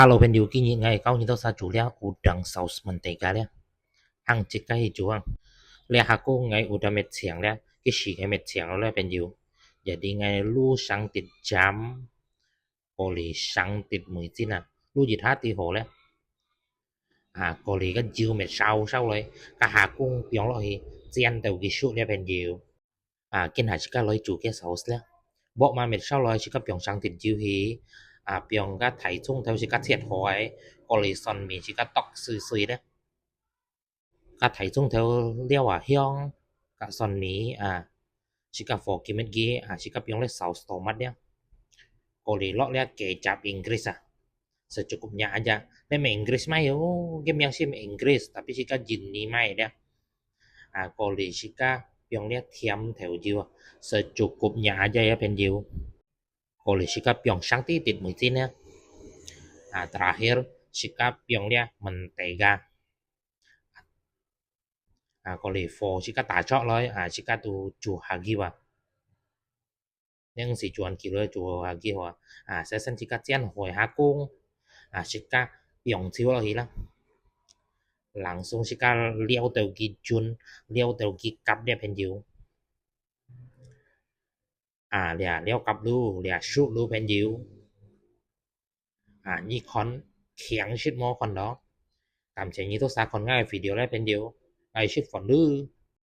Hello 朋友，今日我会教你到啥做了有当 sauce mentega 了。行即个去做啊。了下个我有当灭肠了，去洗个灭肠了朋友。Jadi 我录上ติด jam 我哩上ติด梅子啊，录热下ติ好了。我哩个椒灭烧เลยก็หากุ้งเปียง落去煎到佢熟了朋友。今下即个来做嘅 sauce 了。บอกมาเม็ด燒落去，即個用上ติด椒去。用個睇中頭是個切開，個嚟順面是個剁碎咧。個睇中頭料香，個順面是個火雞乜嘢是個用咧 saus tomat 咧。個嚟落咧 kecap Inggris secukupnya aja. Nek Inggris mah yo game yang sim Inggris tapi si ka jin ni mai dia. Ko li si ka yung dia tiam theo jiu secukupnya aja ya penjiu. Ko li si ka yung sang titit mungkin ya. Terakhir si ka yung dia mentega. Ko li fo si ka ta chok loi si ka tu chu hagi wa. Nhưng si chuan ki loi chu hagi wa. Sẽ sen si ka chian hoi ha cung. Si ka用超落去啦，人送是甲料到佢準，料到佢夾咧朋友，了料夾lu，了熟lu朋友，นี่คนแข็งชิดมอคนđó，感謝你都殺คนง่าย video 咧朋友，愛識份lu。